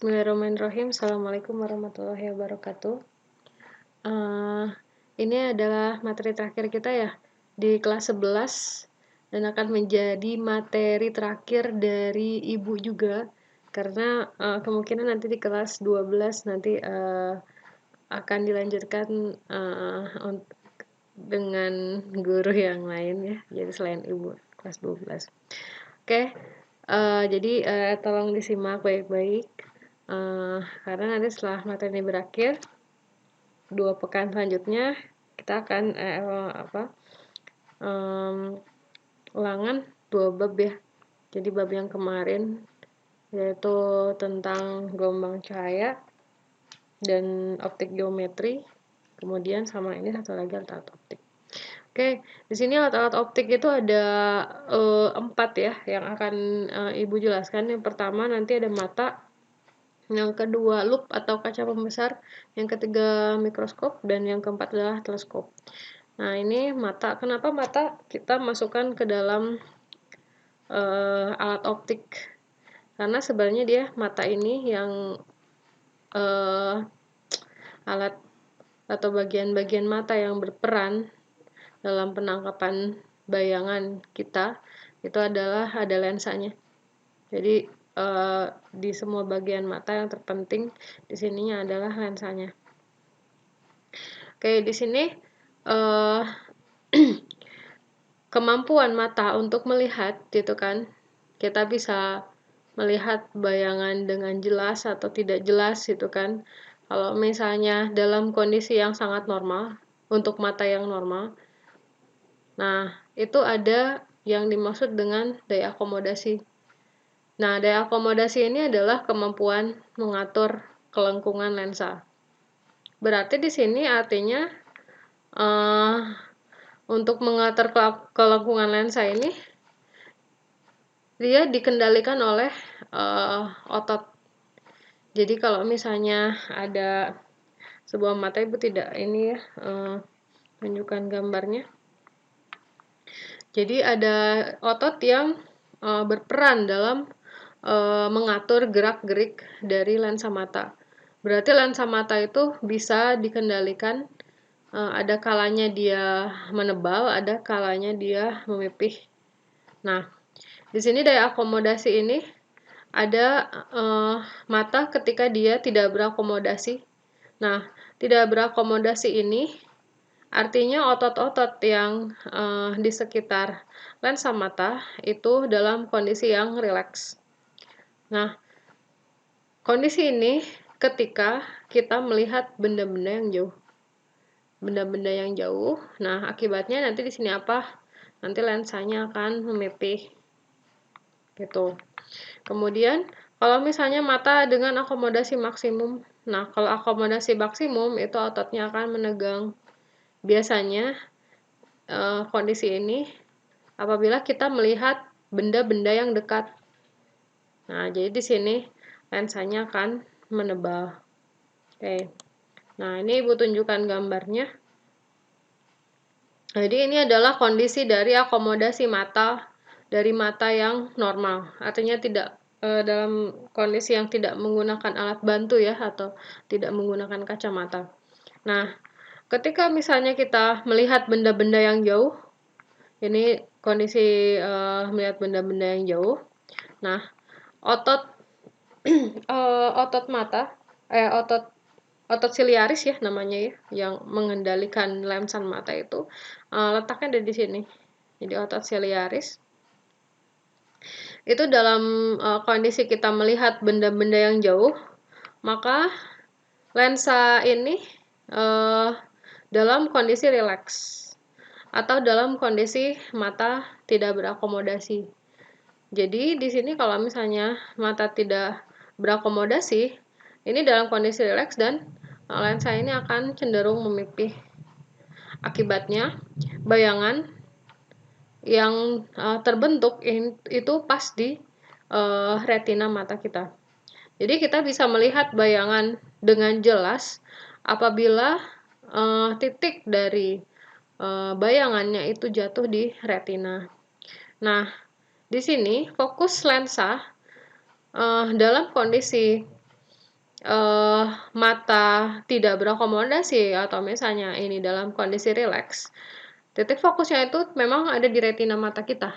Bismillahirrahmanirrahim. Assalamualaikum warahmatullahi wabarakatuh. Eh, ini adalah materi terakhir kita ya di kelas 11 dan akan menjadi materi terakhir dari Ibu juga karena kemungkinan nanti di kelas 12 nanti akan dilanjutkan dengan guru yang lain ya. Jadi selain Ibu kelas 12. Oke. Jadi tolong disimak baik-baik. Karena nanti setelah materi ini berakhir 2 pekan selanjutnya kita akan ulangan 2 bab ya. Jadi bab yang kemarin yaitu tentang gelombang cahaya dan optik geometri, kemudian sama ini satu lagi alat optik. Oke, di sini alat-alat optik itu ada 4 ya yang akan Ibu jelaskan. Yang pertama nanti ada mata, yang kedua loop atau kaca pembesar, yang ketiga mikroskop, dan yang keempat adalah teleskop. Nah, ini mata. Kenapa mata kita masukkan ke dalam alat optik? Karena sebenarnya dia mata ini yang alat atau bagian-bagian mata yang berperan dalam penangkapan bayangan kita itu adalah ada lensanya. Jadi di semua bagian mata yang terpenting di sininya adalah lensanya. Oke, di sini kemampuan mata untuk melihat gitu kan. Kita bisa melihat bayangan dengan jelas atau tidak jelas gitu kan. Kalau misalnya dalam kondisi yang sangat normal untuk mata yang normal. Nah, itu ada yang dimaksud dengan daya akomodasi. Nah, daya akomodasi ini adalah kemampuan mengatur kelengkungan lensa. Berarti di sini artinya untuk mengatur kelengkungan lensa ini dia dikendalikan oleh otot. Jadi kalau misalnya ada sebuah mata, Ibu tidak ini ya tunjukkan gambarnya. Jadi ada otot yang berperan dalam mengatur gerak-gerik dari lensa mata. Berarti lensa mata itu bisa dikendalikan, ada kalanya dia menebal, ada kalanya dia memipih. Nah, di sini daya akomodasi ini ada mata ketika dia tidak berakomodasi. Nah, tidak berakomodasi ini artinya otot-otot yang di sekitar lensa mata itu dalam kondisi yang rileks. Nah, kondisi ini ketika kita melihat benda-benda yang jauh. Benda-benda yang jauh. Nah, akibatnya nanti di sini apa? Nanti lensanya akan memipih. Gitu. Kemudian, kalau misalnya mata dengan akomodasi maksimum. Nah, kalau akomodasi maksimum itu ototnya akan menegang. Biasanya kondisi ini apabila kita melihat benda-benda yang dekat. Nah, jadi di sini lensanya akan menebal. Oke. Nah, ini Ibu tunjukkan gambarnya. Jadi ini adalah kondisi dari akomodasi mata dari mata yang normal. Artinya tidak dalam kondisi yang tidak menggunakan alat bantu ya atau tidak menggunakan kacamata. Nah, ketika misalnya kita melihat benda-benda yang jauh, ini kondisi melihat benda-benda yang jauh. Nah, otot otot mata, otot siliaris ya namanya ya, yang mengendalikan lensa mata itu letaknya ada di sini. Jadi otot siliaris itu dalam kondisi kita melihat benda-benda yang jauh, maka lensa ini dalam kondisi rileks atau dalam kondisi mata tidak berakomodasi. Jadi di sini kalau misalnya mata tidak berakomodasi, ini dalam kondisi rileks dan lensa ini akan cenderung memipih. Akibatnya bayangan yang terbentuk itu pas di retina mata kita. Jadi kita bisa melihat bayangan dengan jelas apabila titik dari bayangannya itu jatuh di retina. Nah, di sini fokus lensa dalam kondisi mata tidak berakomodasi atau misalnya ini dalam kondisi rileks, titik fokusnya itu memang ada di retina mata kita,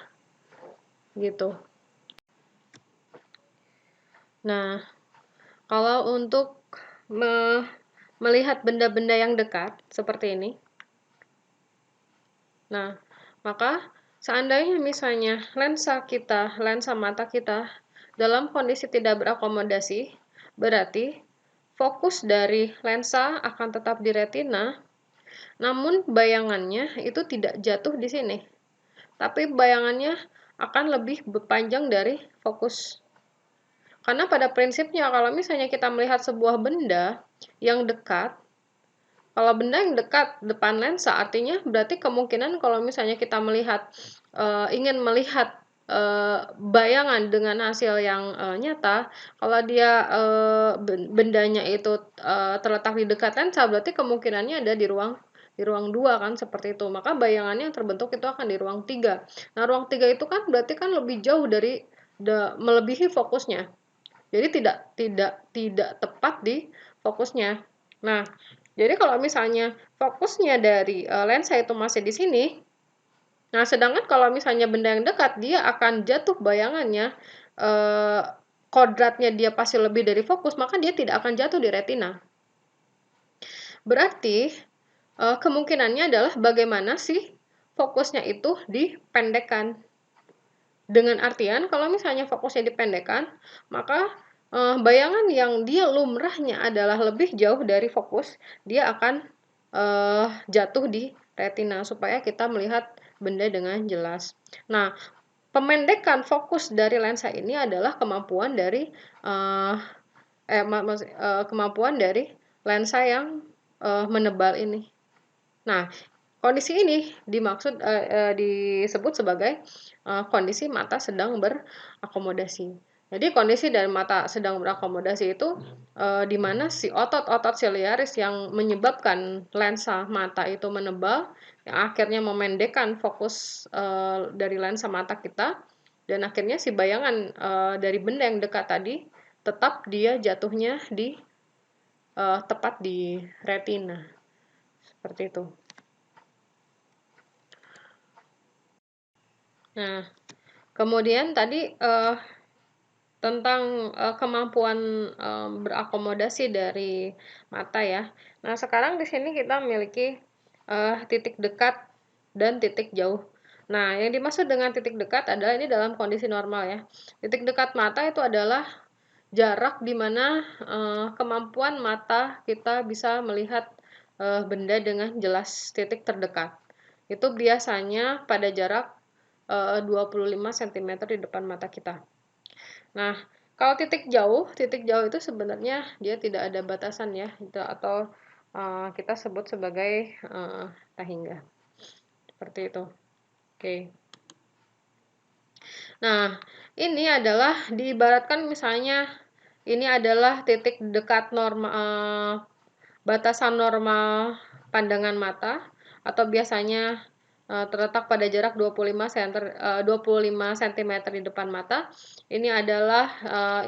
gitu. Nah, kalau untuk melihat benda-benda yang dekat seperti ini, nah, maka seandainya misalnya lensa mata kita dalam kondisi tidak berakomodasi, berarti fokus dari lensa akan tetap di retina, namun bayangannya itu tidak jatuh di sini. Tapi bayangannya akan lebih panjang dari fokus. Karena pada prinsipnya kalau misalnya kita melihat sebuah benda yang dekat, kalau benda yang dekat depan lensa artinya berarti kemungkinan kalau misalnya kita ingin melihat bayangan dengan hasil yang nyata, kalau dia bendanya itu terletak di dekat lensa berarti kemungkinannya ada di ruang 2 kan seperti itu. Maka bayangannya yang terbentuk itu akan di ruang 3. Nah, ruang 3 itu kan berarti kan lebih jauh dari melebihi fokusnya. Jadi tidak tepat di fokusnya. Nah, jadi kalau misalnya fokusnya dari lensa itu masih di sini, nah sedangkan kalau misalnya benda yang dekat dia akan jatuh bayangannya kodratnya dia pasti lebih dari fokus, maka dia tidak akan jatuh di retina. Berarti kemungkinannya adalah bagaimana sih fokusnya itu dipendekkan. Dengan artian kalau misalnya fokusnya dipendekkan, maka bayangan yang dia lumrahnya adalah lebih jauh dari fokus, dia akan jatuh di retina supaya kita melihat benda dengan jelas. Nah, pemendekan fokus dari lensa ini adalah kemampuan dari kemampuan dari lensa yang menebal ini. Nah, kondisi ini disebut sebagai kondisi mata sedang berakomodasi. Jadi kondisi dari mata sedang berakomodasi itu di mana si otot-otot siliaris yang menyebabkan lensa mata itu menebal, yang akhirnya memendekkan fokus dari lensa mata kita, dan akhirnya si bayangan dari benda yang dekat tadi tetap dia jatuhnya tepat di retina. Seperti itu. Nah, kemudian tadi tentang kemampuan berakomodasi dari mata ya. Nah, sekarang di sini kita memiliki titik dekat dan titik jauh. Nah, yang dimaksud dengan titik dekat adalah ini dalam kondisi normal ya. Titik dekat mata itu adalah jarak di mana kemampuan mata kita bisa melihat benda dengan jelas, titik terdekat. Itu biasanya pada jarak 25 cm di depan mata kita. Nah, kalau titik jauh itu sebenarnya dia tidak ada batasan ya, atau kita sebut sebagai tahingga. Seperti itu. Oke. Nah, ini adalah diibaratkan misalnya ini adalah titik dekat batasan normal pandangan mata, atau biasanya terletak pada jarak 25 cm di depan mata. Ini adalah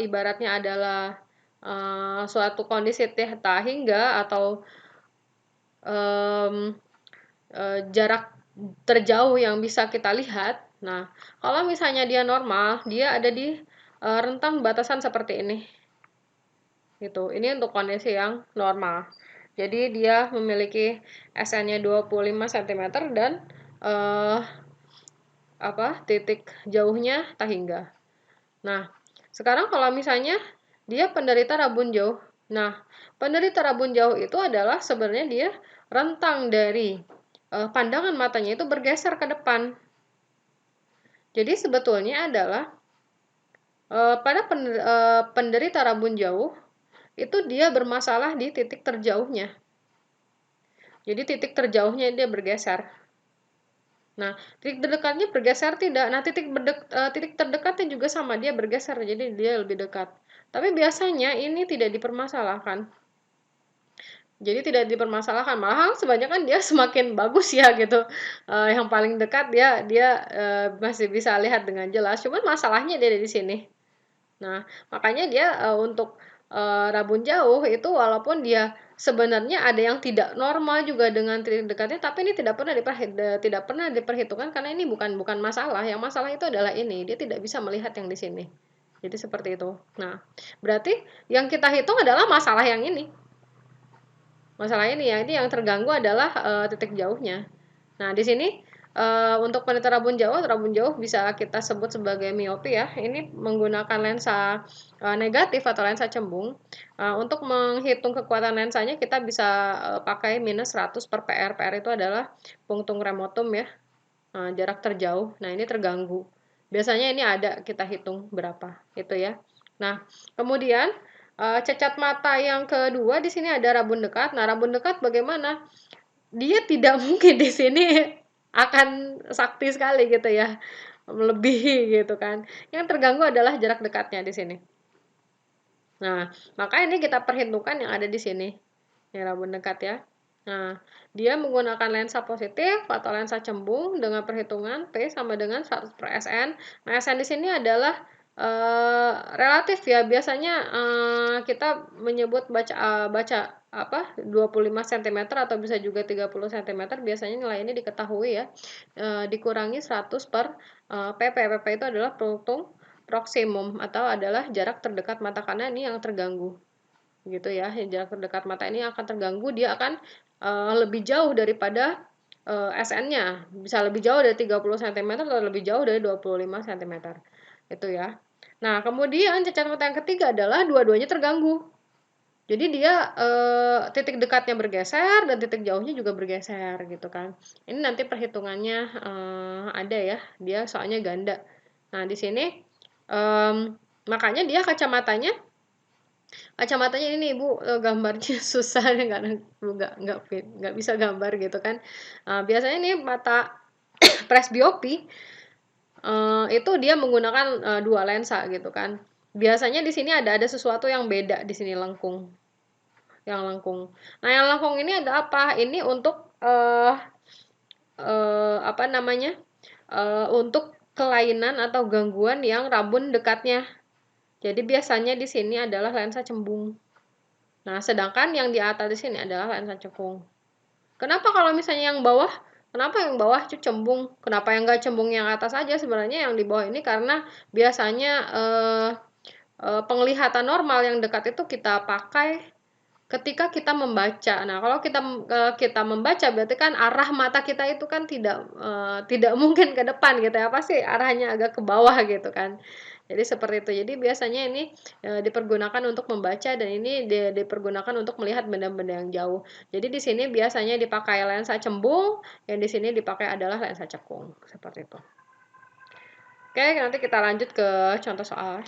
ibaratnya adalah suatu kondisi tahingga atau jarak terjauh yang bisa kita lihat. Nah, kalau misalnya dia normal, dia ada di rentang batasan seperti ini. Gitu. Ini untuk kondisi yang normal. Jadi dia memiliki SN-nya 25 cm dan titik jauhnya tahingga. Nah, sekarang kalau misalnya dia penderita rabun jauh. Nah, penderita rabun jauh itu adalah sebenarnya dia rentang dari pandangan matanya itu bergeser ke depan. Jadi sebetulnya adalah pada penderita rabun jauh itu dia bermasalah di titik terjauhnya. Jadi titik terjauhnya dia bergeser. Nah, titik terdekatnya bergeser tidak. Nah, titik terdekatnya juga sama, dia bergeser, jadi dia lebih dekat. Tapi biasanya ini tidak dipermasalahkan. Jadi tidak dipermasalahkan, malahan sebenarnya kan dia semakin bagus ya gitu. Yang paling dekat dia masih bisa lihat dengan jelas. Cuman masalahnya dia di sini. Nah, makanya dia untuk rabun jauh itu walaupun dia sebenarnya ada yang tidak normal juga dengan titik dekatnya, tapi ini tidak pernah diperhitungkan karena ini bukan masalah. Yang masalah itu adalah ini, dia tidak bisa melihat yang di sini. Jadi seperti itu. Nah, berarti yang kita hitung adalah masalah yang ini. Masalah ini ya, ini yang terganggu adalah titik jauhnya. Nah, di sini untuk penelitian rabun jauh bisa kita sebut sebagai miopi ya. Ini menggunakan lensa negatif atau lensa cembung. Untuk menghitung kekuatan lensanya kita bisa pakai minus 100 per PR. PR itu adalah punctum remotum ya, jarak terjauh. Nah, ini terganggu. Biasanya ini ada kita hitung berapa itu ya. Nah, kemudian cacat mata yang kedua di sini ada rabun dekat. Nah, rabun dekat bagaimana? Dia tidak mungkin di sini akan sakti sekali gitu ya, melebihi gitu kan. Yang terganggu adalah jarak dekatnya di sini. Nah, maka ini kita perhitungkan yang ada di sini, yang rabun dekat ya. Nah, dia menggunakan lensa positif atau lensa cembung dengan perhitungan P sama dengan 100 per SN. Nah, SN di sini adalah relatif ya. Biasanya kita menyebut baca apa 25 cm atau bisa juga 30 cm. Biasanya nilai ini diketahui ya. Dikurangi 100 per PP. PP itu adalah punktum proksimum atau adalah jarak terdekat mata, karena ini yang terganggu gitu ya. Jarak terdekat mata ini akan terganggu, dia akan lebih jauh daripada SN-nya, bisa lebih jauh dari 30 cm atau lebih jauh dari 25 cm itu ya. Nah, kemudian cacat mata yang ketiga adalah dua-duanya terganggu. Jadi dia titik dekatnya bergeser dan titik jauhnya juga bergeser gitu kan. Ini nanti perhitungannya ada ya, dia soalnya ganda. Nah, di sini makanya dia kacamatanya ini Ibu gambarnya susah nggak bisa gambar gitu kan. Biasanya ini mata presbiopi itu dia menggunakan dua lensa gitu kan. Biasanya di sini ada sesuatu yang beda di sini lengkung. Yang lengkung. Nah, yang lengkung ini ada apa? Ini untuk apa namanya? Untuk kelainan atau gangguan yang rabun dekatnya. Jadi biasanya di sini adalah lensa cembung. Nah, sedangkan yang di atas di sini adalah lensa cekung. Kenapa kalau misalnya yang bawah? Kenapa yang bawah itu cembung? Kenapa yang nggak cembung yang atas aja? Sebenarnya yang di bawah ini karena biasanya penglihatan normal yang dekat itu kita pakai ketika kita membaca. Nah, kalau kita membaca berarti kan arah mata kita itu kan tidak mungkin ke depan gitu ya. Pasti arahnya agak ke bawah gitu kan. Jadi seperti itu. Jadi biasanya ini dipergunakan untuk membaca dan ini dipergunakan untuk melihat benda-benda yang jauh. Jadi di sini biasanya dipakai lensa cembung, yang di sini dipakai adalah lensa cekung. Seperti itu. Oke, nanti kita lanjut ke contoh soal.